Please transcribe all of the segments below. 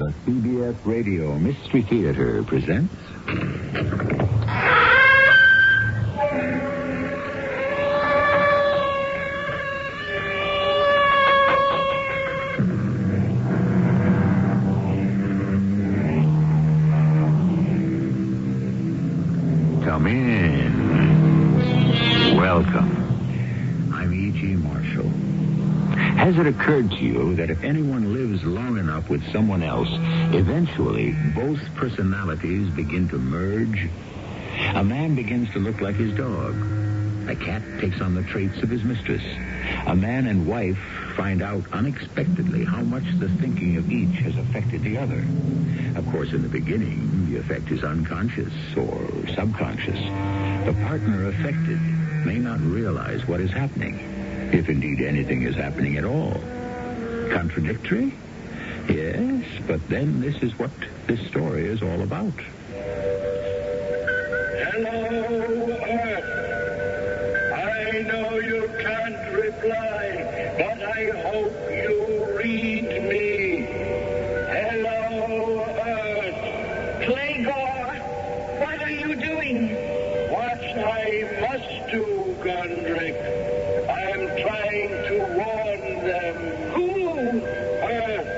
The CBS Radio Mystery Theater presents... Come in. Welcome. I'm E.G. Marshall. Has it occurred to you that if anyone lives long enough with someone else, eventually both personalities begin to merge? A man begins to look like his dog. A cat takes on the traits of his mistress. A man and wife find out unexpectedly how much the thinking of each has affected the other. Of course, in the beginning, the effect is unconscious or subconscious. The partner affected may not realize what is happening, if indeed anything is happening at all. Contradictory? Yes, but then this is what this story is all about. Hello, Earth. I know you can't reply, but I hope you read me. Hello, Earth. Playgor, what are you doing? What I must do, Gondrick. I'm trying to warn them. Who? Earth.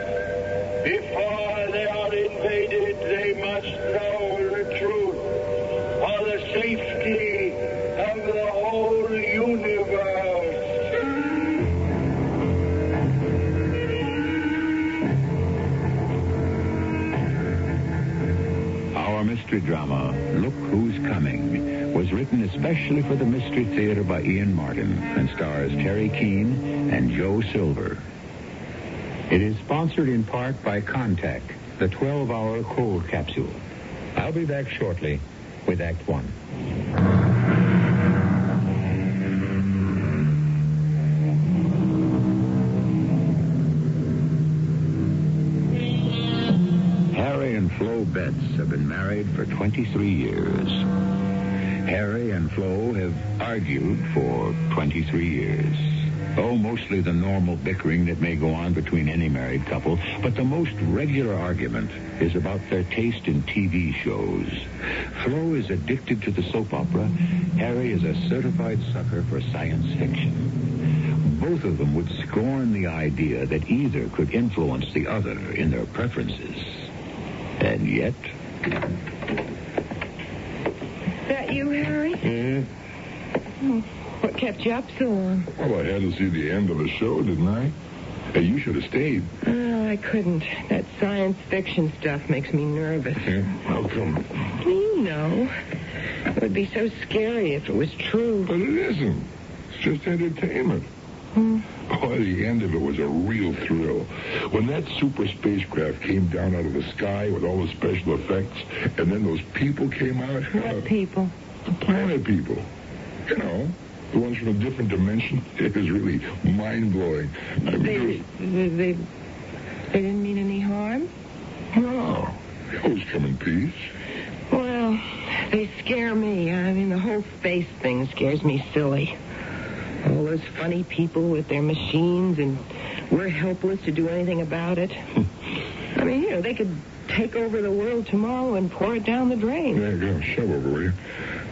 Before they are invaded, they must know the truth. For the safety of the whole universe. Our mystery drama, Look Who's Coming, was written especially for the Mystery Theater by Ian Martin and stars Terry Keane and Joe Silver. It is sponsored in part by Contact, the 12-hour cold capsule. I'll be back shortly with Act One. Harry and Flo Betts have been married for 23 years. Harry and Flo have argued for 23 years. Oh, mostly the normal bickering that may go on between any married couple, but the most regular argument is about their taste in TV shows. Flo is addicted to the soap opera. Harry is a certified sucker for science fiction. Both of them would scorn the idea that either could influence the other in their preferences. And yet... Is that you, Harry? Yeah. Oh, what kept you up so long? Well, I had to see the end of the show, didn't I? Hey, you should have stayed. Oh, I couldn't. That science fiction stuff makes me nervous. Yeah, how come? You know. It would be so scary if it was true. But it isn't. It's just entertainment. Oh, the end of it was a real thrill. When that super spacecraft came down out of the sky with all the special effects, and then those people came out. What people? The planet people. You know, the ones from a different dimension. It was really mind-blowing. I mean, They didn't mean any harm? no. They always come in peace. Well, they scare me. I mean, the whole space thing scares me silly. All those funny people with their machines, and we're helpless to do anything about it. I mean, you know, they could take over the world tomorrow and pour it down the drain. There you go. Shove over, will you?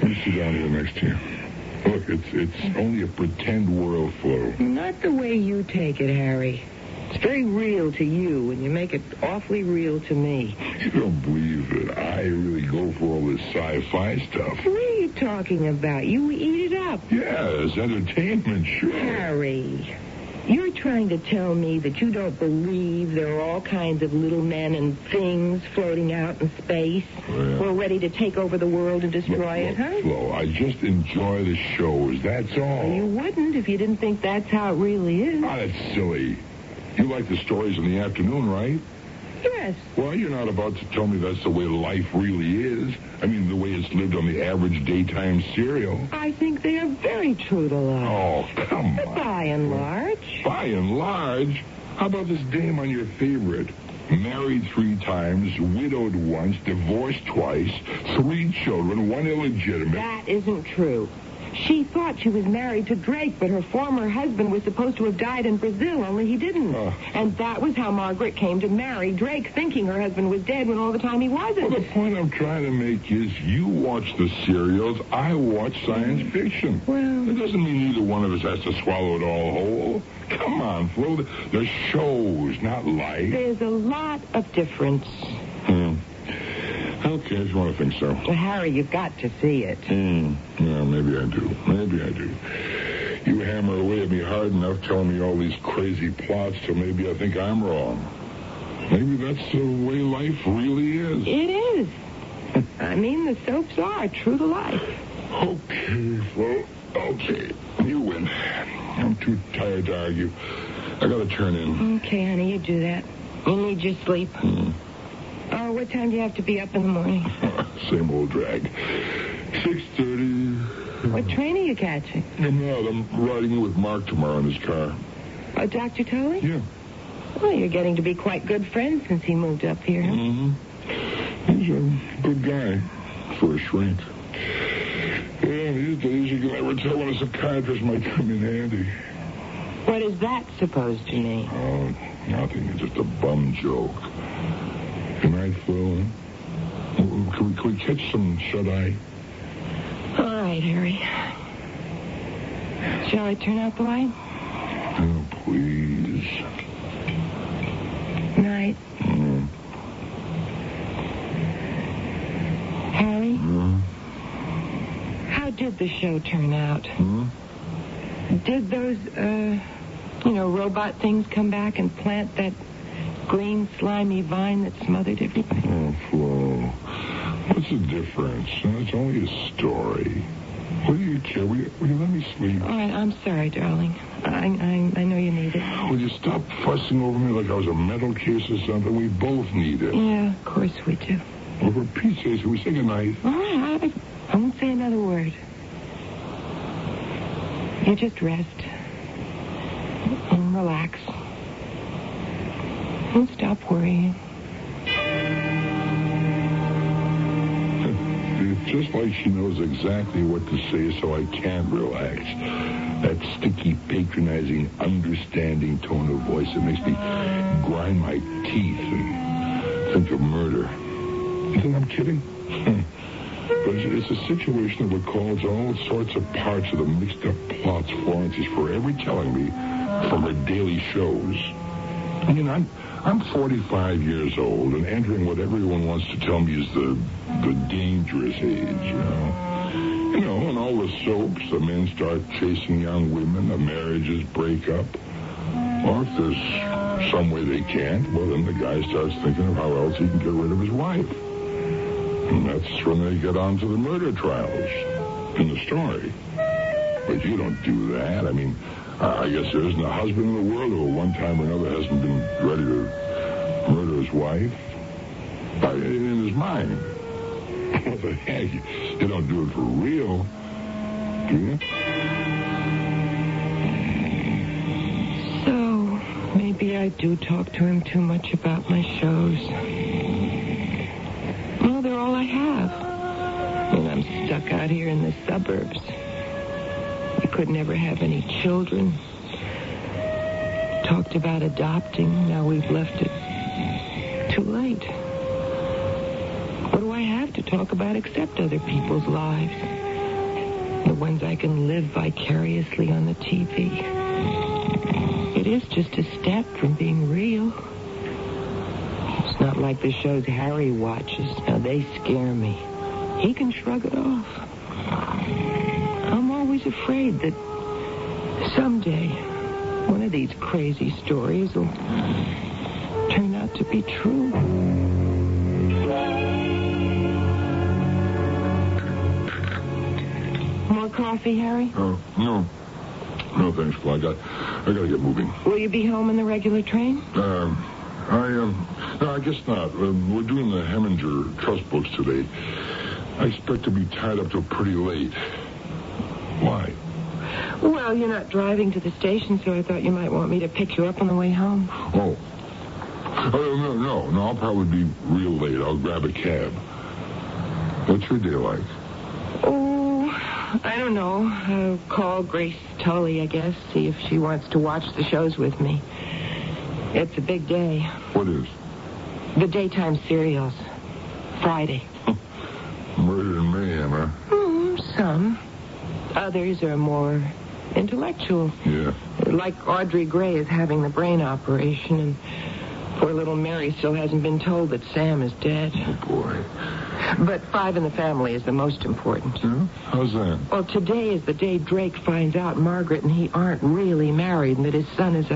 Let me sit down here next to you. Look, it's only a pretend world, Flo. Not the way you take it, Harry. It's very real to you, and you make it awfully real to me. You don't believe that I really go for all this sci-fi stuff. What are you talking about? You eat it up. Yeah, it's entertainment, sure. Harry, you're trying to tell me that you don't believe there are all kinds of little men and things floating out in space Well, who are ready to take over the world and destroy it, huh? Flo, I just enjoy the shows, that's all. You wouldn't if you didn't think that's how it really is. Ah, that's silly. You like the stories in the afternoon, right? Yes. Well, you're not about to tell me that's the way life really is. I mean, the way it's lived on the average daytime serial. I think they are very true to life. Oh, come But on. by and large. By and large, how about this dame on your favorite? Married 3 times, widowed once, divorced twice, 3 children, 1 illegitimate. That isn't true. She thought she was married to Drake, but her former husband was supposed to have died in Brazil, only he didn't. And that was how Margaret came to marry Drake, thinking her husband was dead when all the time he wasn't. Well, the point I'm trying to make is you watch the serials, I watch science fiction. Well, it doesn't mean either one of us has to swallow it all whole. Come on, Flo. They're shows, not life. There's a lot of difference. Okay, I just want to think so. Well, Harry, you've got to see it. Yeah, maybe I do. Maybe I do. You hammer away at me hard enough telling me all these crazy plots till maybe I think I'm wrong. Maybe that's the way life really is. It is. I mean, the soaps are true to life. Okay, Flo. Okay. You win. I'm too tired to argue. I gotta turn in. Okay, honey, you do that. You need your sleep. Oh, what time do you have to be up in the morning? Same old drag. 6:30. What train are you catching? I'm out. I'm riding in with Mark tomorrow in his car. Oh, Dr. Tolley? Yeah. Well, you're getting to be quite good friends since he moved up here. He's a good guy for a shrink. Yeah, these days you can never tell when a psychiatrist might come in handy. What is that supposed to mean? Oh, nothing. It's just a bum joke. Good night, Phil. Can we catch some shut-eye? All right, Harry. Shall I turn out the light? Oh, please. Night. Harry? How did the show turn out? Did those, robot things come back and plant that green, slimy vine that smothered everybody? Oh, Flo. What's the difference? It's only a story. What do you care? Will you let me sleep? All right, I'm sorry, darling. I know you need it. Will you stop fussing over me like I was a mental case or something? We both need it. Yeah, of course we do. Well, for Pete's sake, can we say goodnight? All right, I won't say another word. You just rest. And relax. And stop worrying. It's just like she knows exactly what to say, so I can't relax. That sticky, patronizing, understanding tone of voice that makes me grind my teeth and think of murder. You think I'm kidding? But it's a situation that recalls all sorts of parts of the mixed-up plots Florence is forever telling me from her daily shows. I mean, I'm 45 years old and entering what everyone wants to tell me is the dangerous age, you know. You know, in all the soaps, the men start chasing young women, the marriages break up. Or if there's some way they can't, well, then the guy starts thinking of how else he can get rid of his wife. And that's when they get on to the murder trials in the story. But you don't do that. I mean, I guess there isn't a husband in the world who at one time or another hasn't been ready to murder his wife. In his mind. What the heck? You don't do it for real, do you? So, maybe I do talk to him too much about my shows. Well, they're all I have. And I'm stuck out here in the suburbs. We could never have any children. Talked about adopting. Now we've left it too late. What do I have to talk about except other people's lives? The ones I can live vicariously on the TV. It is just a step from being real. It's not like the shows Harry watches. Now, they scare me. He can shrug it off. I'm always afraid that someday one of these crazy stories will turn out to be true. More coffee, Harry? Oh, no. No, thanks, Flo. I gotta get moving. Will you be home in the regular train? No, I guess not. We're doing the Heminger trust books today. I expect to be tied up till pretty late. Why? Well, you're not driving to the station, so I thought you might want me to pick you up on the way home. Oh. No, I'll probably be real late. I'll grab a cab. What's your day like? Oh, I don't know. I'll call Grace Tully, I guess, see if she wants to watch the shows with me. It's a big day. What is? The daytime serials. Friday. Murder and mayhem, huh? Some. Others are more intellectual. Yeah. Like Audrey Gray is having the brain operation, and poor little Mary still hasn't been told that Sam is dead. Oh, boy. But Five in the Family is the most important. Yeah? How's that? Well, today is the day Drake finds out Margaret and he aren't really married and that his son is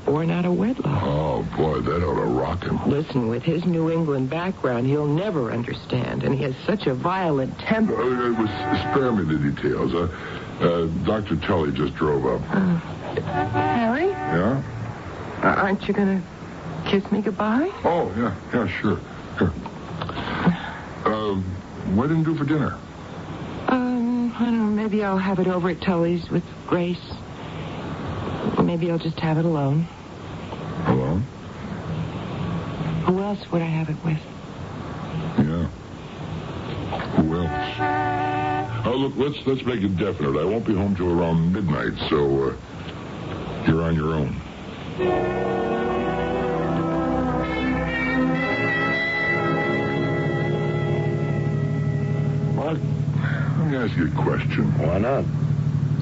born out of wedlock. Oh, boy, that ought to rock him. Listen, with his New England background, he'll never understand, and he has such a violent temper. Spare me the details. Dr. Tully just drove up. Harry? Yeah? Aren't you going to kiss me goodbye? Oh, yeah, sure. What did you do for dinner? I don't know, maybe I'll have it over at Tully's with Grace. Maybe I'll just have it alone. Alone? Who else would I have it with? Yeah. Who else? Oh, look, let's make it definite. I won't be home till around midnight, so you're on your own. What? Let me ask you a question. Why not?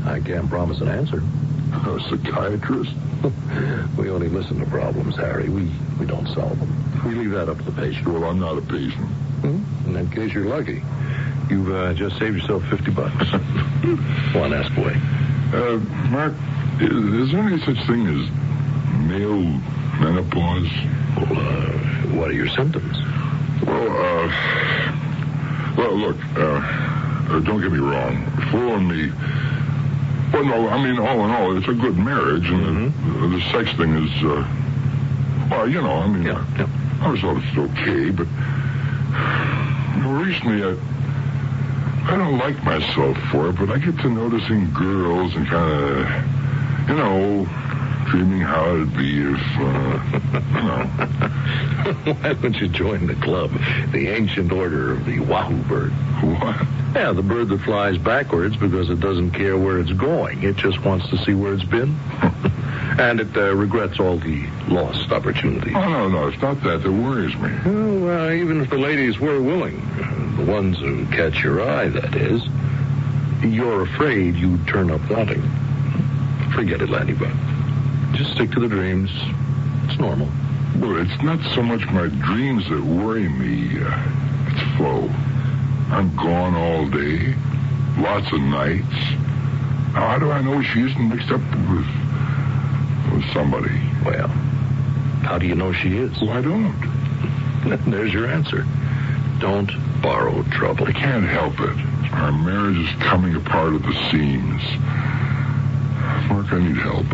I can't promise an answer. A psychiatrist? We only listen to problems, Harry. We don't solve them. We leave that up to the patient. Well, I'm not a patient. In that case, you're lucky. You've just saved yourself $50. Go on, ask away. Mark, is there any such thing as male menopause? Well, what are your symptoms? Well, look, don't get me wrong. Flo and me... Well, no, I mean, all in all, it's a good marriage, and the sex thing is, I was thought it's okay, but recently I don't like myself for it, but I get to noticing girls and kind of, dreaming how it'd be if, Why don't you join the club, the ancient order of the wahoo bird? What? Yeah, the bird that flies backwards because it doesn't care where it's going. It just wants to see where it's been. And it regrets all the lost opportunities. Oh, no, it's not that worries me. Well, even if the ladies were willing, the ones who catch your eye, that is, you're afraid you'd turn up wanting. Forget it, Lannybug. Just stick to the dreams. It's normal. Well, it's not so much my dreams that worry me. It's Flo. I'm gone all day. Lots of nights. Now, how do I know she isn't mixed up with somebody? Well, how do you know she is? Well, I don't. There's your answer. Don't borrow trouble. I can't help it. Our marriage is coming apart at the seams. Mark, I need help.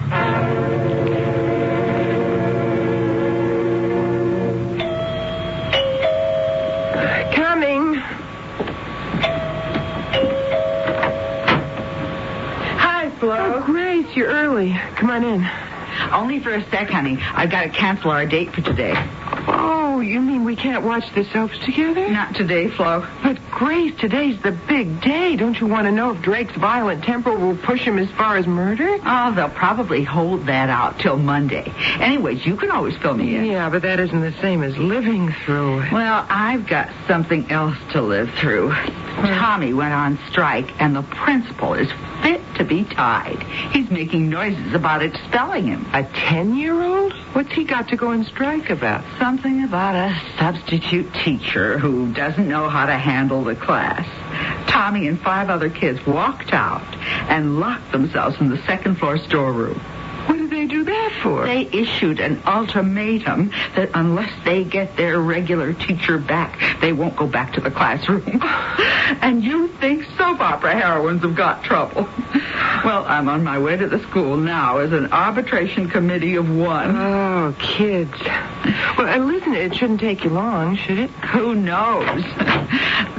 Coming. Hi, Flo. Oh, Grace, you're early. Come on in. Only for a sec, honey. I've got to cancel our date for today. Oh, you mean we can't watch the soaps together? Not today, Flo. But, Grace, today's the big day. Don't you want to know if Drake's violent temper will push him as far as murder? Oh, they'll probably hold that out till Monday. Anyways, you can always fill me in. Yeah, but that isn't the same as living through it. Well, I've got something else to live through. Tommy went on strike, and the principal is fit to be tied. He's making noises about expelling him. A 10-year-old? What's he got to go on strike about? Something about a substitute teacher who doesn't know how to handle the class. Tommy and 5 other kids walked out and locked themselves in the second-floor storeroom. What did they do that for? They issued an ultimatum that unless they get their regular teacher back, they won't go back to the classroom. And you think soap opera heroines have got trouble. Well, I'm on my way to the school now as an arbitration committee of 1. Oh, kids. Well, listen, it shouldn't take you long, should it? Who knows?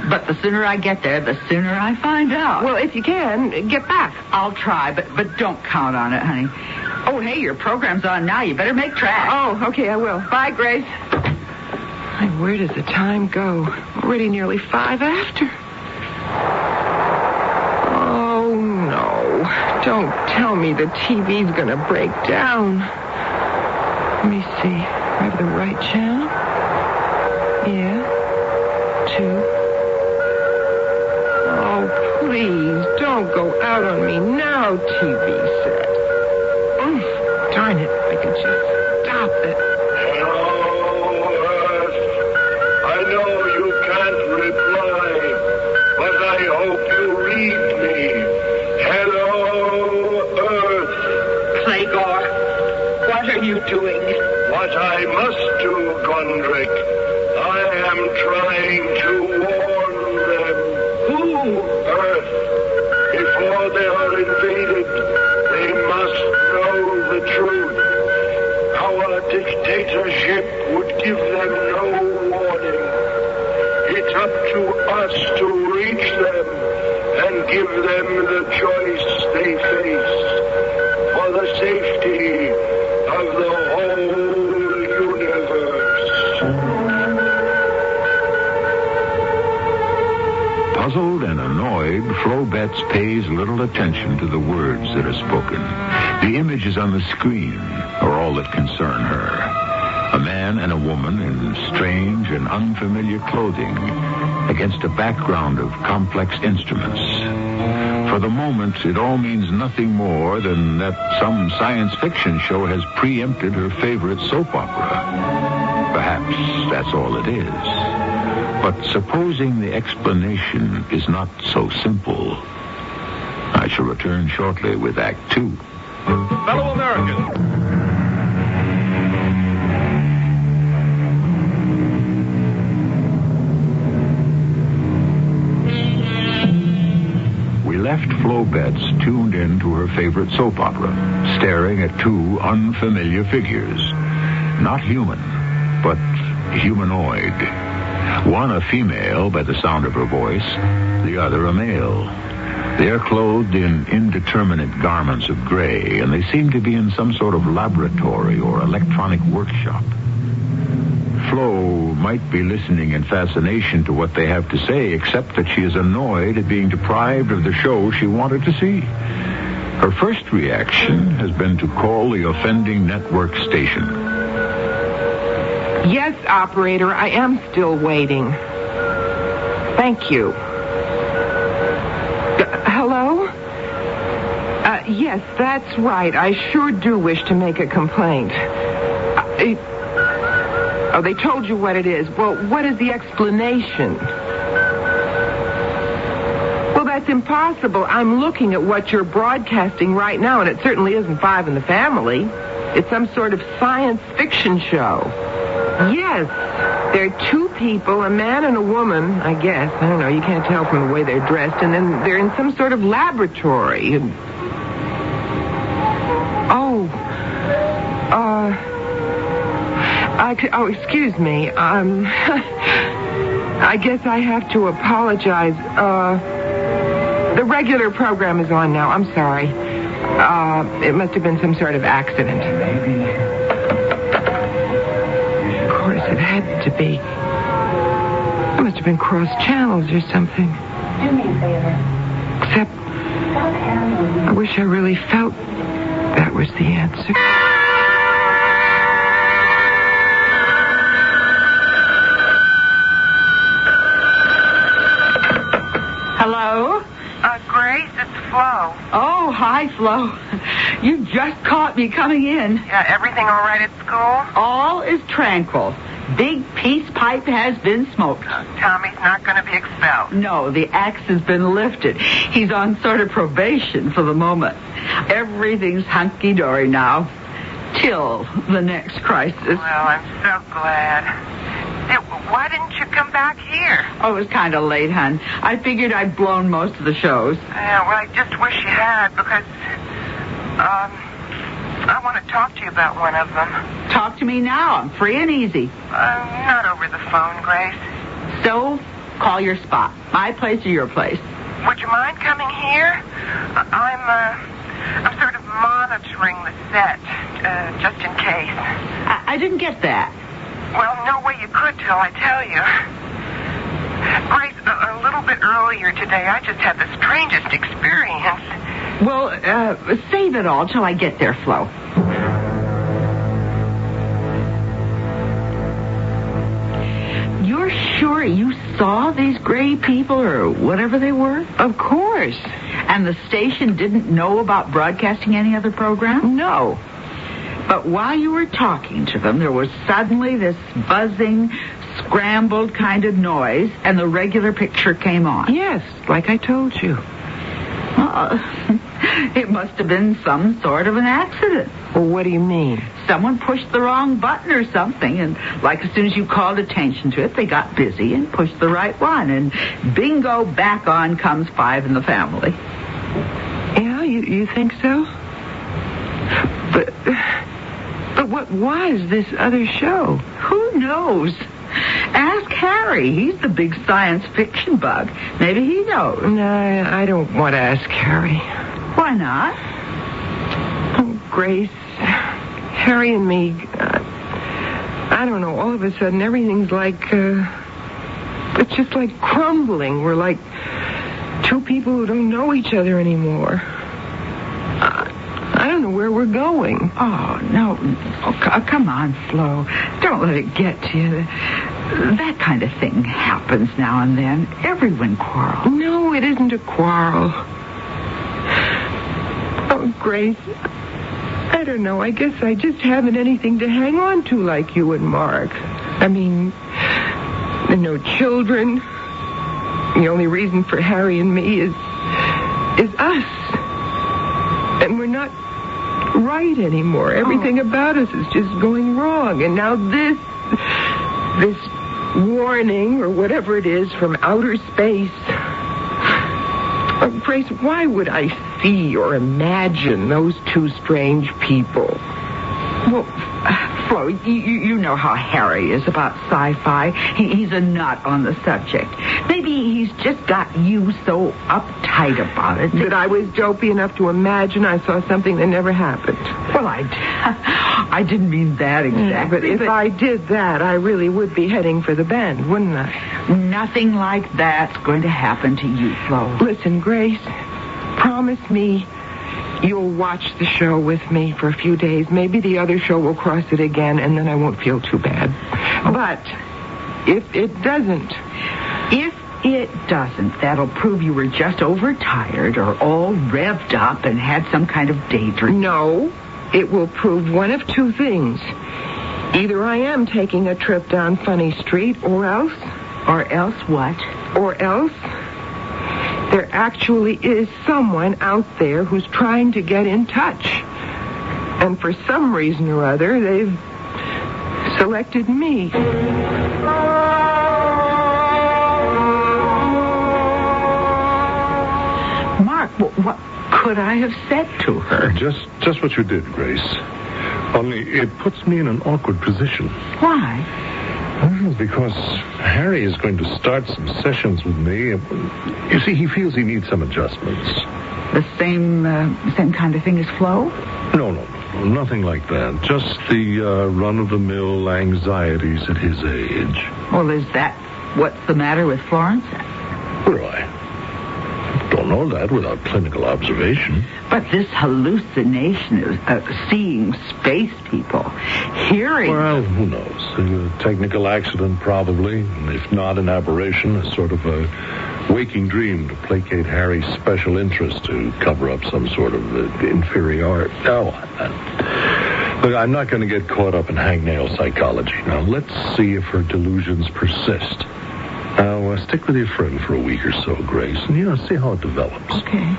But the sooner I get there, the sooner I find out. Well, if you can, get back. I'll try, but don't count on it, honey. Oh, hey, your program's on now. You better make tracks. Oh, okay, I will. Bye, Grace. Where does the time go? Already nearly 5 after. Oh, no. Don't tell me the TV's going to break down. Let me see. I have the right channel? Yeah. 2. Oh, please, don't go out on me now, TV set. Oh, darn it. I could just stop it. Hello, Earth. I know you can't reply, but I hope you read me. Hello, Earth. Playgor, what are you doing? What I must do, Gondrick. I am trying to warn them. Who? Earth. Before they are invaded, they must know the truth. Our dictatorship would give them no warning. It's up to us to reach them and give them the choice they face for the safety of the whole universe. Puzzled and annoyed, Flo Betts pays little attention to the words that are spoken. The images on the screen are all that concern her. A man and a woman in strange and unfamiliar clothing against a background of complex instruments. For the moment, it all means nothing more than that some science fiction show has preempted her favorite soap opera. Perhaps that's all it is. But supposing the explanation is not so simple, I shall return shortly with Act 2. Fellow Americans. We left Flo Betts tuned in to her favorite soap opera, staring at 2 unfamiliar figures. Not human, but humanoid. One a female by the sound of her voice, the other a male. They are clothed in indeterminate garments of gray, and they seem to be in some sort of laboratory or electronic workshop. Flo might be listening in fascination to what they have to say, except that she is annoyed at being deprived of the show she wanted to see. Her first reaction has been to call the offending network station. Yes, operator, I am still waiting. Thank you. Hello? Yes, that's right. I sure do wish to make a complaint. Oh, they told you what it is. Well, what is the explanation? Well, that's impossible. I'm looking at what you're broadcasting right now, and it certainly isn't Five in the Family. It's some sort of science fiction show. Yes, there are 2 people, a man and a woman, I guess. I don't know, you can't tell from the way they're dressed. And then they're in some sort of laboratory. Excuse me. I guess I have to apologize. The regular program is on now. I'm sorry. It must have been some sort of accident. Maybe. It had to be. It must have been cross channels or something. Do me a favor. Except, I wish I really felt that was the answer. Hello? Grace, it's Flo. Oh, hi, Flo. You just caught me coming in. Yeah, everything all right at school? All is tranquil. Big peace pipe has been smoked. Tommy's not going to be expelled. No, the axe has been lifted. He's on sort of probation for the moment. Everything's hunky-dory now. Till the next crisis. Well, I'm so glad. Why didn't you come back here? Oh, it was kind of late, hon. I figured I'd blown most of the shows. Yeah, well, I just wish you had, because, I want to talk to you about one of them. Talk to me now. I'm free and easy. Not over the phone, Grace. So, call your spot. My place or your place? Would you mind coming here? I'm sort of monitoring the set, just in case. I didn't get that. Well, no way you could till I tell you. Grace, a little bit earlier today, I just had the strangest experience. Well, save it all till I get there, Flo. You're sure you saw these gray people or whatever they were? Of course. And the station didn't know about broadcasting any other program? No. But while you were talking to them, there was suddenly this buzzing, scrambled kind of noise, and the regular picture came on. Yes, like I told you. It must have been some sort of an accident. Well, what do you mean? Someone pushed the wrong button or something, and like as soon as you called attention to it, they got busy and pushed the right one, and bingo, back on comes Five in the Family. Yeah, you think so? But what was this other show? Who knows? Ask Harry. He's the big science fiction bug. Maybe he knows. No, I don't want to ask Harry. Why not? Oh, Grace, Harry and me, I don't know, all of a sudden everything's like, it's just like crumbling. We're like two people who don't know each other anymore. I don't know where we're going. Oh, no. Oh, come on, Flo. Don't let it get to you. That kind of thing happens now and then. Everyone quarrels. No, it isn't a quarrel. Oh, Grace, I don't know. I guess I just haven't anything to hang on to like you and Mark. I mean, no children. The only reason for Harry and me is us. And we're not right anymore. Everything about us is just going wrong. And now this warning or whatever it is from outer space. Oh, Grace, why would I see or imagine those two strange people? Well, Flo, you know how Harry is about sci-fi. He's a nut on the subject. Maybe he's just got you so uptight about it that I was dopey enough to imagine I saw something that never happened. Well, I didn't mean that exactly. But if I did that, I really would be heading for the bend, wouldn't I? Nothing like that's going to happen to you, Flo. Listen, Grace, promise me you'll watch the show with me for a few days. Maybe the other show will cross it again, and then I won't feel too bad. But if it doesn't... If it doesn't, that'll prove you were just overtired or all revved up and had some kind of daydream. No, it will prove one of two things. Either I am taking a trip down Funny Street, or else... Or else what? Or else... there actually is someone out there who's trying to get in touch. And for some reason or other, they've selected me. Mark, what could I have said to her? Just what you did, Grace. Only it puts me in an awkward position. Why? Well, because Harry is going to start some sessions with me. You see, he feels he needs some adjustments. The same kind of thing as Flo? No, nothing like that. Just the run-of-the-mill anxieties at his age. Well, is that what's the matter with Florence? Well, I don't know that without clinical observation. But this hallucination of seeing space people, hearing... Well, who knows? A technical accident, probably. If not an aberration, a sort of a waking dream to placate Harry's special interest, to cover up some sort of inferiority. No, look, I'm not going to get caught up in hangnail psychology. Now, let's see if her delusions persist. Now, stick with your friend for a week or so, Grace, and, see how it develops. Okay.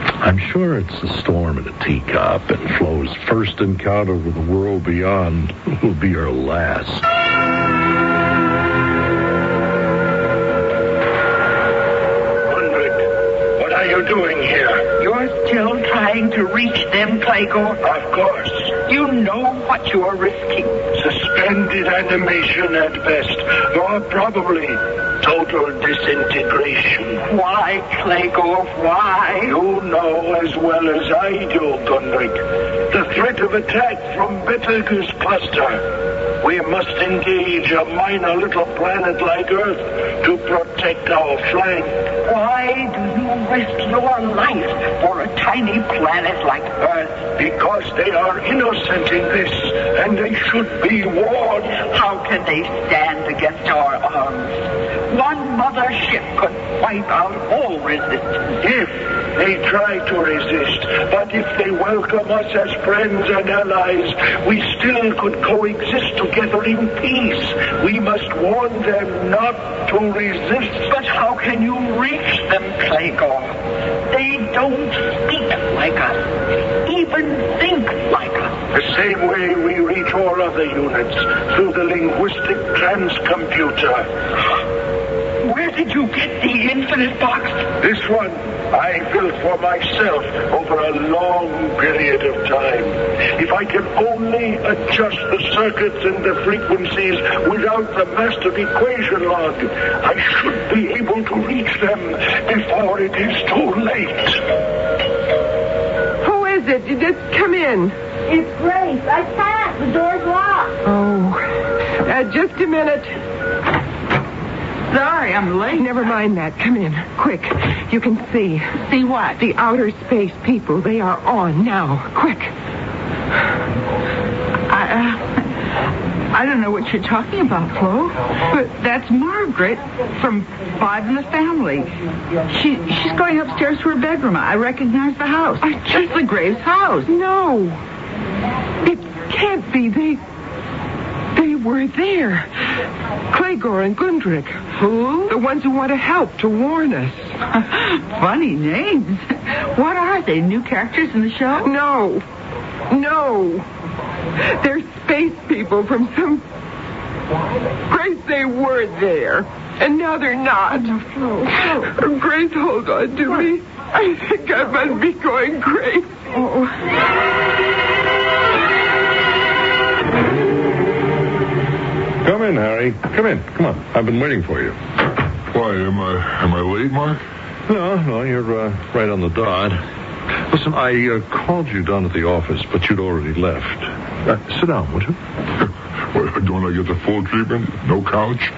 I'm sure it's a storm in a teacup, and Flo's first encounter with the world beyond will be her last. What are you doing here? You're still trying to reach them, Clayco? Of course. You know what you're risking. Suspended animation at best. More probably, total disintegration. Why, Clayco, why? You know as well as I do, Gunrick. The threat of attack from Betelgeuse cluster. we must engage a minor little planet like Earth to protect our flank. Why do you risk your life for a tiny planet like Earth? Because they are innocent in this, and they should be warned. How can they stand against our arms? One mother ship could wipe out all resistance. If they try to resist, but if they welcome us as friends and allies, we still could coexist together in peace. We must warn them not to resist. But how can you reach them, Clegor? They don't speak like us, even think like us. The same way we reach all other units, through the linguistic transcomputer. Where did you get the infinite box? This one I built for myself over a long period of time. If I can only adjust the circuits and the frequencies without the master equation log, I should be able to reach them before it is too late. Who is it? Just come in. It's Grace. I can't. The door's locked. Oh, just a minute. Sorry, I'm late. Never mind that. Come in. Quick. You can see. See what? The outer space people. They are on now. Quick. I don't know what you're talking about, Flo. But that's Margaret from Five in the Family. She's going upstairs to her bedroom. I recognize the house. It's the Graves' house. No. It can't be. They were there. Clegor and Gundrick. Who? The ones who want to help, to warn us. Funny names. What are they? New characters in the show? No. They're space people from some... Grace, they were there. And now they're not. No. Grace, hold on to me. I think I must be going crazy. Come in, Harry. Come in. Come on. I've been waiting for you. Why, am I late, Mark? No, you're right on the dot. Listen, I called you down at the office, but you'd already left. Sit down, would you? Well, don't I get the full treatment? No couch?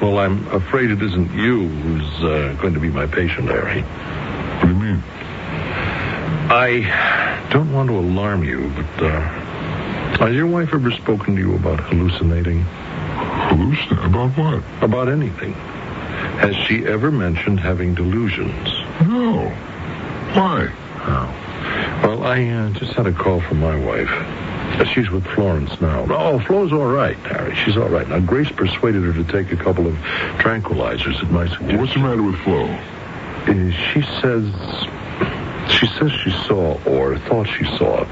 Well, I'm afraid it isn't you who's going to be my patient, Harry. What do you mean? I don't want to alarm you, but has your wife ever spoken to you about hallucinating? About what? About anything. Has she ever mentioned having delusions? No. Why? Oh. Well, I just had a call from my wife. She's with Florence now. Oh, Flo's all right, Harry. She's all right. Now, Grace persuaded her to take a couple of tranquilizers at my suggestion. What's the matter with Flo? She says she saw, or thought she saw,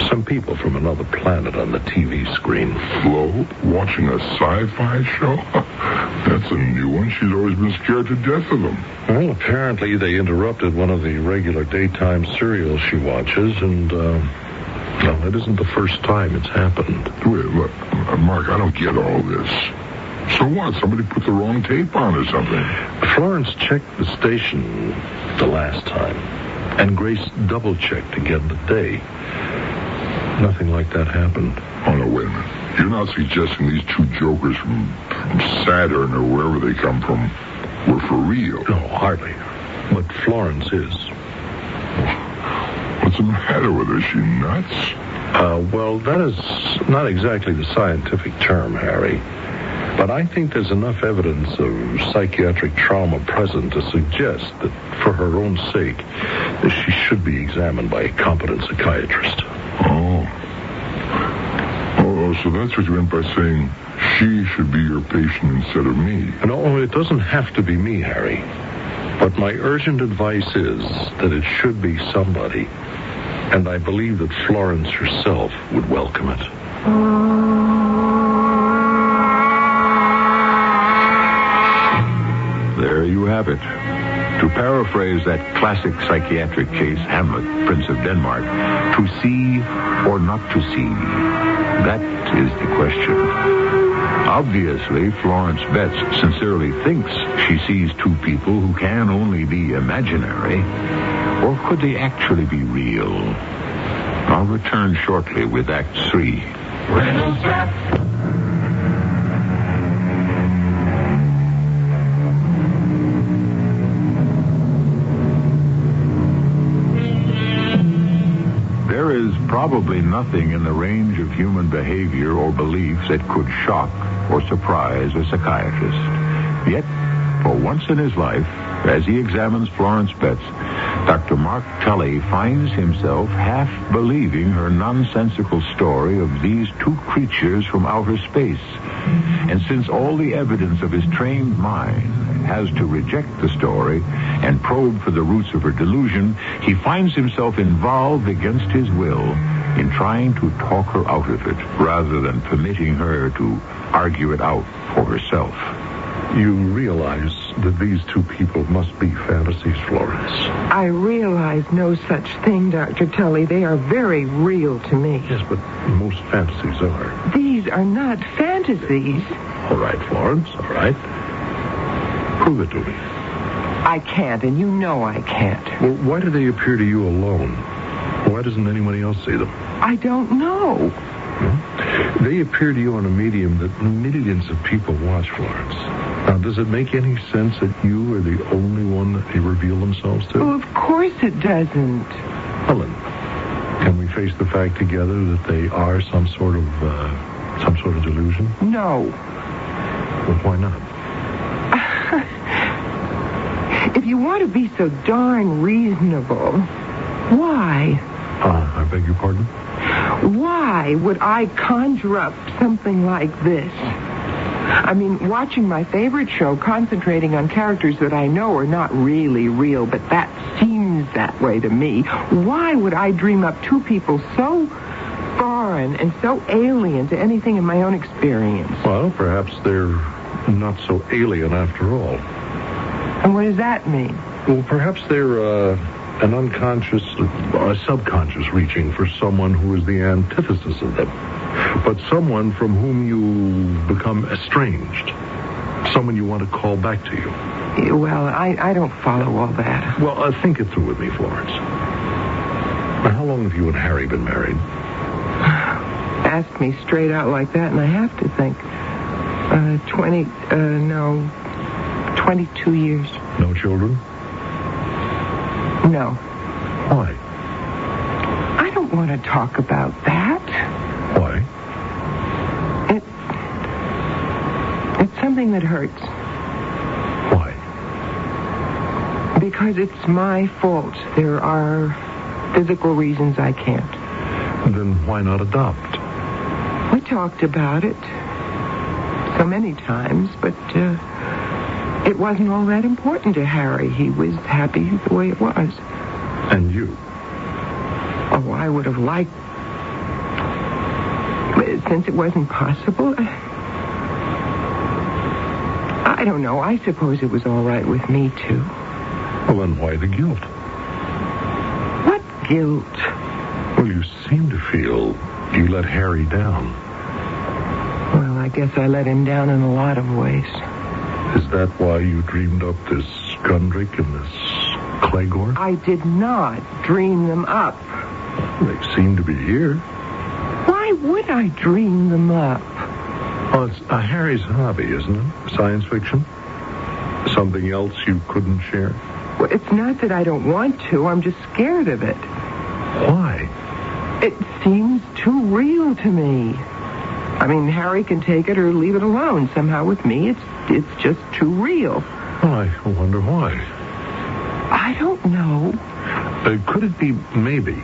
some people from another planet on the TV screen. Flo? Watching a sci-fi show? That's a new one. She's always been scared to death of them. Well, apparently they interrupted one of the regular daytime serials she watches, and, well, it isn't the first time it's happened. Wait, look, Mark, I don't get all this. So what? Somebody put the wrong tape on or something? Florence checked the station the last time, and Grace double-checked again today. Nothing like that happened. Oh, no, wait a minute. You're not suggesting these two jokers from Saturn or wherever they come from were for real? No, hardly. But Florence is. What's the matter with her? Is she nuts? Well, that is not exactly the scientific term, Harry. But I think there's enough evidence of psychiatric trauma present to suggest that for her own sake, she should be examined by a competent psychiatrist. Oh, so that's what you meant by saying she should be your patient instead of me. No, it doesn't have to be me, Harry. But my urgent advice is that it should be somebody. And I believe that Florence herself would welcome it. There you have it. To paraphrase that classic psychiatric case, Hamlet, Prince of Denmark, to see or not to see, that is the question. Obviously, Florence Betts sincerely thinks she sees two people who can only be imaginary, or could they actually be real? I'll return shortly with Act 3. Reynolds Wrap. probably nothing in the range of human behavior or beliefs that could shock or surprise a psychiatrist. Yet, for once in his life, as he examines Florence Betts, Dr. Mark Tully finds himself half believing her nonsensical story of these two creatures from outer space. And since all the evidence of his trained mind has to reject the story and probe for the roots of her delusion, he finds himself involved against his will in trying to talk her out of it, rather than permitting her to argue it out for herself. You realize that these two people must be fantasies, Florence. I realize no such thing, Dr. Tully. They are very real to me. Yes, but most fantasies are. These are not fantasies. All right, Florence, all right. Prove it to me. I can't, and you know I can't. Well, why do they appear to you alone? Why doesn't anybody else see them? I don't know. They appear to you on a medium that millions of people watch, Florence. Now, does it make any sense that you are the only one that they reveal themselves to? Well, of course it doesn't. Helen, can we face the fact together that they are some sort of delusion? No. Well, why not? If you want to be so darn reasonable, why? I beg your pardon? Why would I conjure up something like this? I mean, watching my favorite show, concentrating on characters that I know are not really real, but that seems that way to me. Why would I dream up two people so foreign and so alien to anything in my own experience? Well, perhaps they're not so alien after all. And what does that mean? Well, perhaps they're an unconscious, a subconscious reaching for someone who is the antithesis of them. But someone from whom you become estranged. Someone you want to call back to you. Well, I don't follow all that. Well, think it through with me, Florence. Now, how long have you and Harry been married? Ask me straight out like that, and I have to think. 22 years. No children? No. Why? I don't want to talk about that. Why? It's something that hurts. Why? Because it's my fault. There are physical reasons I can't. Then why not adopt? We talked about it so many times, but it wasn't all that important to Harry. He was happy the way it was. And you? Oh, I would have liked... Since it wasn't possible, I don't know. I suppose it was all right with me, too. Well, then why the guilt? What guilt? Well, you seem to feel you let Harry down. Well, I guess I let him down in a lot of ways. Is that why you dreamed up this Gundrick and this Clegor? I did not dream them up. They seem to be here. Why would I dream them up? Well, it's Harry's hobby, isn't it? Science fiction? Something else you couldn't share? Well, it's not that I don't want to. I'm just scared of it. Why? It seems too real to me. I mean, Harry can take it or leave it alone. Somehow with me, it's just too real. Well, I wonder why. I don't know. Could it be maybe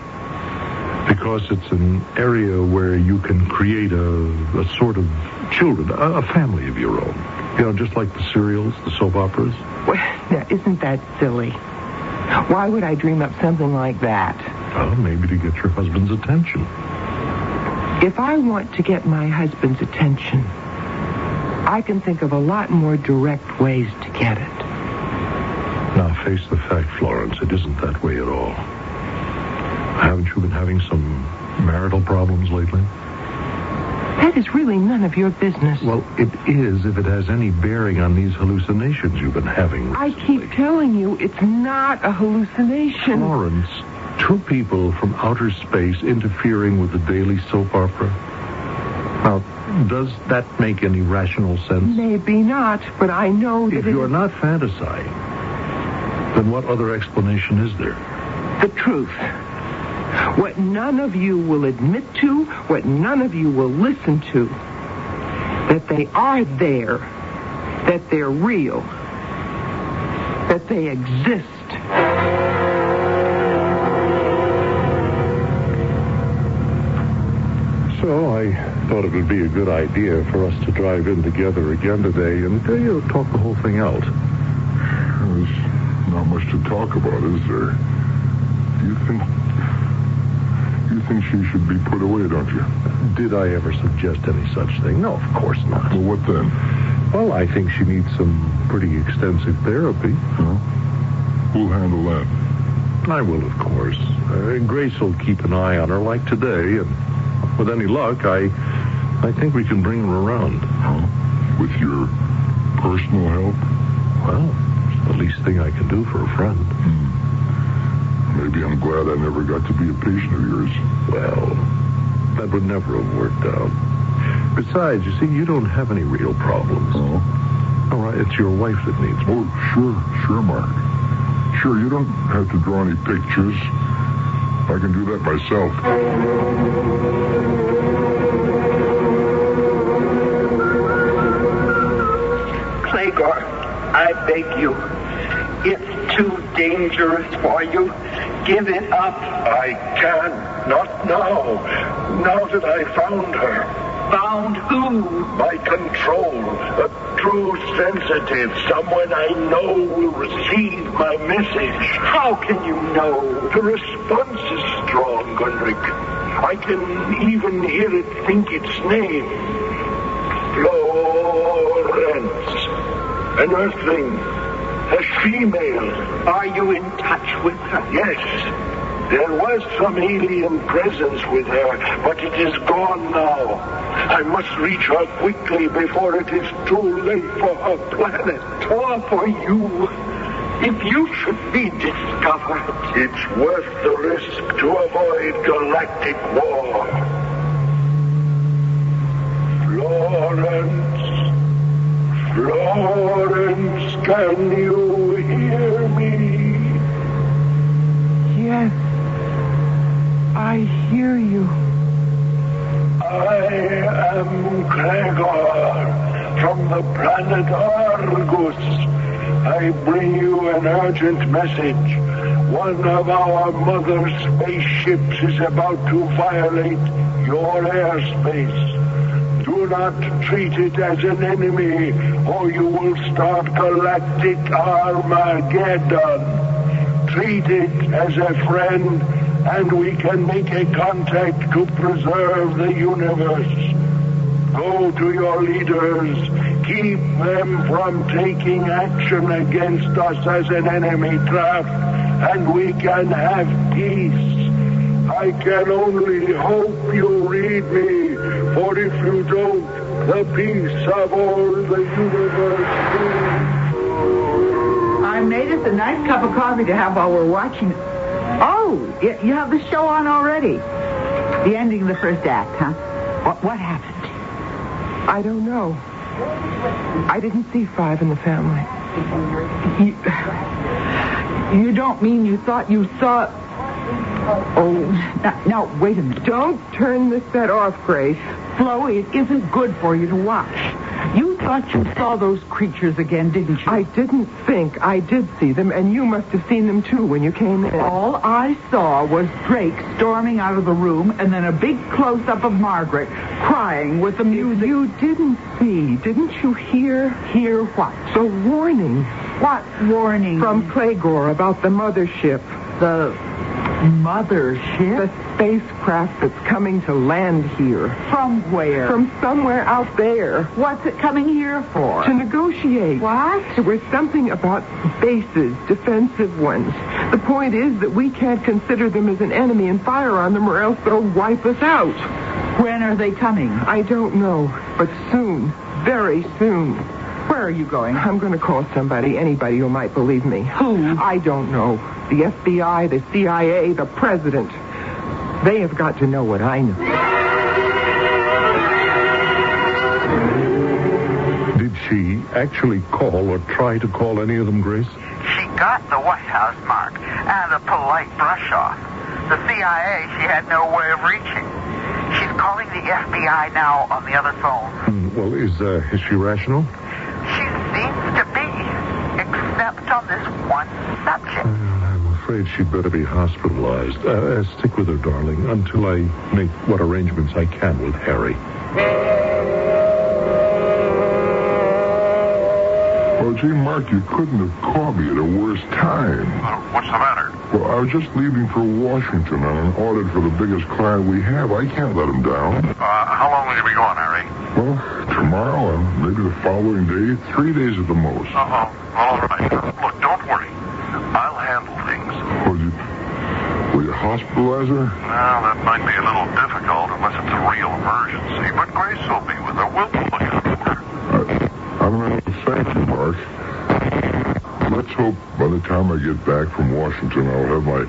because it's an area where you can create a sort of children, a family of your own? You know, just like the serials, the soap operas? Well, now, isn't that silly? Why would I dream up something like that? Well, maybe to get your husband's attention. If I want to get my husband's attention, I can think of a lot more direct ways to get it. Now, face the fact, Florence, it isn't that way at all. Haven't you been having some marital problems lately? That is really none of your business. Well, it is if it has any bearing on these hallucinations you've been having recently. I keep telling you, it's not a hallucination. Florence, two people from outer space interfering with the daily soap opera. Now, does that make any rational sense? Maybe not, but I know that if you're not fantasizing, then what other explanation is there? The truth. What none of you will admit to, what none of you will listen to. That they are there. That they're real. That they exist. So I thought it would be a good idea for us to drive in together again today and talk the whole thing out. There's not much to talk about, is there? You think she should be put away, don't you? Did I ever suggest any such thing? No, of course not. Well, what then? Well, I think she needs some pretty extensive therapy. Huh? Who'll handle that? I will, of course. Grace will keep an eye on her like today, and with any luck, I think we can bring her around. Huh? With your personal help? Well, it's the least thing I can do for a friend. Maybe I'm glad I never got to be a patient of yours. Well, that would never have worked out. Besides, you see, you don't have any real problems. Oh? All right, it's your wife that needs me. Oh, sure, Mark. Sure, you don't have to draw any pictures. I can do that myself. Claygor, I beg you. It's too dangerous for you. Give it up. I can't. Not now. Now that I found her. Found who? My control. A true sensitive. Someone I know will receive my message. How can you know? The response is strong, Gunrick. I can even hear it think its name. Florence. An earthling. A female. Are you in touch with her? Yes. There was some alien presence with her, but it is gone now. I must reach her quickly before it is too late for her planet. Or for you. If you should be discovered. It's worth the risk to avoid galactic war. Florence, can you hear me? Yes. I hear you. I am Gregor from the planet Argus. I bring you an urgent message. One of our mother spaceships is about to violate your airspace. Do not treat it as an enemy, or you will start galactic Armageddon. Treat it as a friend, and we can make a contact to preserve the universe. Go to your leaders. Keep them from taking action against us as an enemy craft, and we can have peace. I can only hope you read me, for if you don't, the peace of all the universe I made us a nice cup of coffee to have while we're watching. Oh, you have the show on already. The ending of the first act, huh? What happened? I don't know. I didn't see 5 in the family. You don't mean you thought you saw... Oh, now, wait a minute. Don't turn the set off, Grace. Flo, it isn't good for you to watch. You thought you saw those creatures again, didn't you? I didn't think I did see them, and you must have seen them, too, when you came in. All I saw was Drake storming out of the room, and then a big close-up of Margaret crying with the music. You didn't see, didn't you hear? Hear what? The warning. What warning? From Claygor about the mothership. The mothership? The spacecraft that's coming to land here. From where? From somewhere out there. What's it coming here for? To negotiate. What? There was something about bases, defensive ones. The point is that we can't consider them as an enemy and fire on them, or else they'll wipe us out. When are they coming? I don't know, but soon. Very soon. Where are you going? I'm going to call somebody, anybody who might believe me. Who? I don't know. The FBI, the CIA, the president. They have got to know what I know. Did she actually call or try to call any of them, Grace? She got the White House, Mark, and a polite brush-off. The CIA, she had no way of reaching. She's calling the FBI now on the other phone. Well, is she rational? She seems to be, except on this one subject. I'm afraid she'd better be hospitalized. Stick with her, darling, until I make what arrangements I can with Harry. Well, gee, Mark, you couldn't have caught me at a worse time. What's the matter? Well, I was just leaving for Washington on an audit for the biggest client we have. I can't let him down. How long will you be gone, Harry? Well, tomorrow and maybe the following day. 3 days at the most. Well, all right. Look, don't worry. I'll handle things. Will you hospitalize her? Well, that might be a little difficult unless it's a real emergency. But Grace will be with her. We'll look after her. I'm going to thank you, Mark. Let's hope by the time I get back from Washington, I'll have my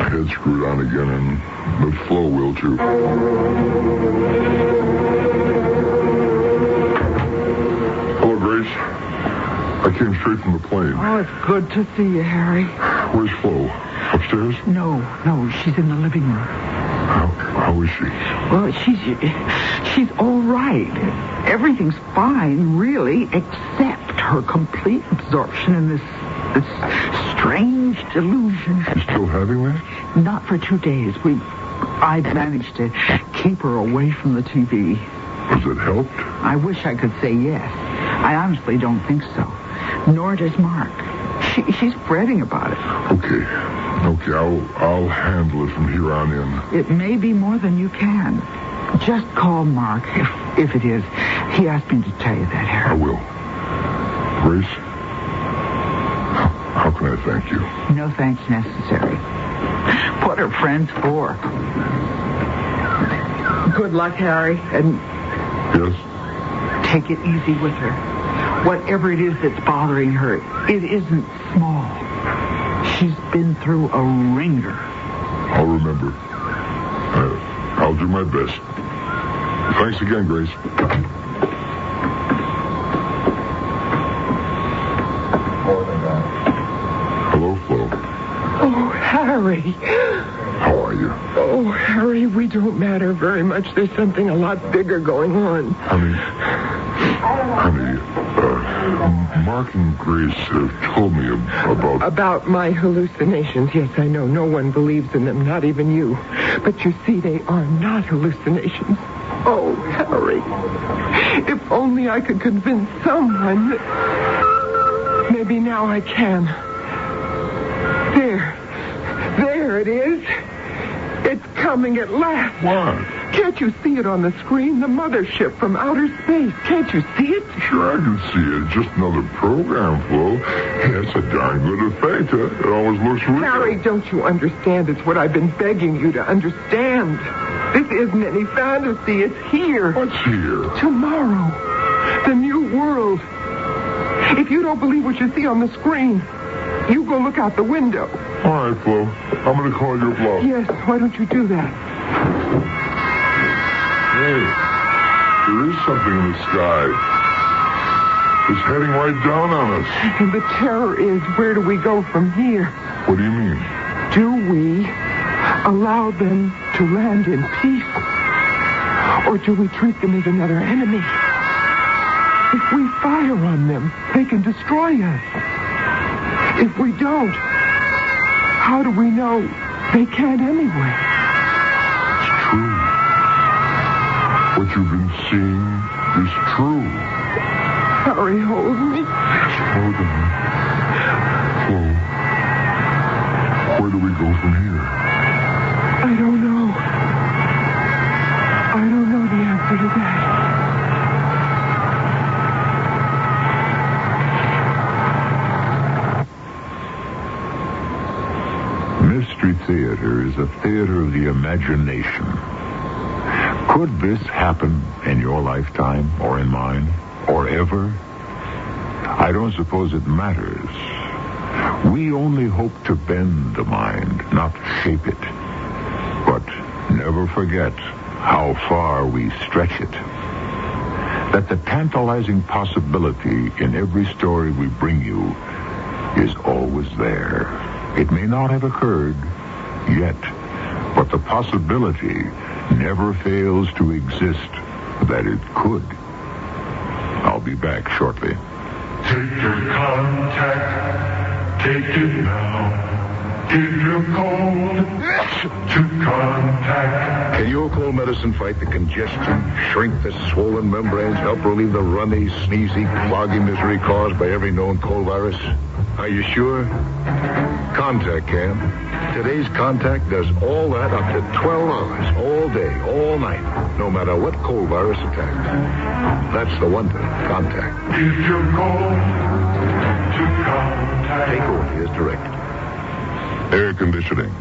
head screwed on again, and the Flo will, too. Hello, Grace. I came straight from the plane. Oh, it's good to see you, Harry. Where's Flo? Upstairs? No, she's in the living room. How is she? Well, she's all right. Everything's fine, really, except her complete absorption in this strange delusion. She's still having that? Not for 2 days. I managed to keep her away from the TV. Has it helped? I wish I could say yes. I honestly don't think so. Nor does Mark. She's fretting about it. Okay, I'll handle it from here on in. It may be more than you can. Just call Mark, if it is. He asked me to tell you that, Harry. I will. Grace, how can I thank you? No thanks necessary. What are friends for? Good luck, Harry, and... Yes? Take it easy with her. Whatever it is that's bothering her, it isn't small. She's been through a ringer. I'll remember. I'll do my best. Thanks again, Grace. Hello, Flo. Oh, Harry. How are you? Oh, Harry, we don't matter very much. There's something a lot bigger going on. Honey, Mark and Grace have told me about... About my hallucinations. Yes, I know. No one believes in them, not even you. But you see, they are not hallucinations. Oh, Harry, if only I could convince someone that... Maybe now I can. There it is. It's coming at last. What? Can't you see it on the screen? The mothership from outer space. Can't you see it? Sure, I can see it. Just another program, Flo. Yeah, it's a darn good effect. It always looks real. Harry, don't you understand? It's what I've been begging you to understand. This isn't any fantasy. It's here. What's here? Tomorrow. The new world. If you don't believe what you see on the screen, you go look out the window. All right, Flo. I'm going to call your bluff. Yes, why don't you do that? Hey, there is something in the sky. It's heading right down on us. And the terror is, where do we go from here? What do you mean? Do we allow them to land in peace? Or do we treat them as another enemy? If we fire on them, they can destroy us. If we don't, how do we know they can't anyway? It's true. What you've been seeing is true. Harry, hold me. Hold on. Flo, where do we go from here? I don't know. I don't know the answer to that. Mystery Theater is a theater of the imagination. Could this happen in your lifetime, or in mine, or ever? I don't suppose it matters. We only hope to bend the mind, not shape it. But never forget how far we stretch it. That the tantalizing possibility in every story we bring you is always there. It may not have occurred yet, but the possibility never fails to exist that it could. I'll be back shortly. Take your contact, take it now. Give your cold to contact. Can your cold medicine fight the congestion, shrink the swollen membranes, help relieve the runny, sneezy, cloggy misery caused by every known cold virus? Are you sure? Contact can. Today's Contact does all that up to 12 hours, all day, all night, no matter what cold virus attacks. That's the wonder, Contact. Give your cold to contact. Take orders as directed. Air conditioning,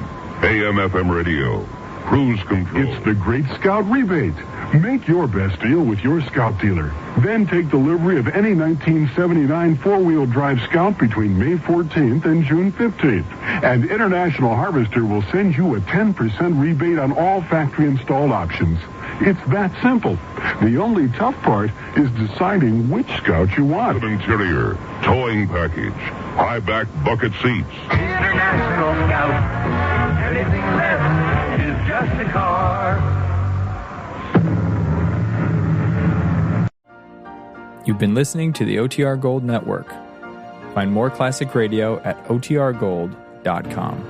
AM/FM radio, cruise control. It's the Great Scout Rebate. Make your best deal with your Scout dealer. Then take delivery of any 1979 four-wheel drive Scout between May 14th and June 15th. And International Harvester will send you a 10% rebate on all factory-installed options. It's that simple. The only tough part is deciding which Scout you want. Interior, towing package, high-back bucket seats. International Scout. Anything less is just a car. You've been listening to the OTR Gold Network. Find more classic radio at otrgold.com.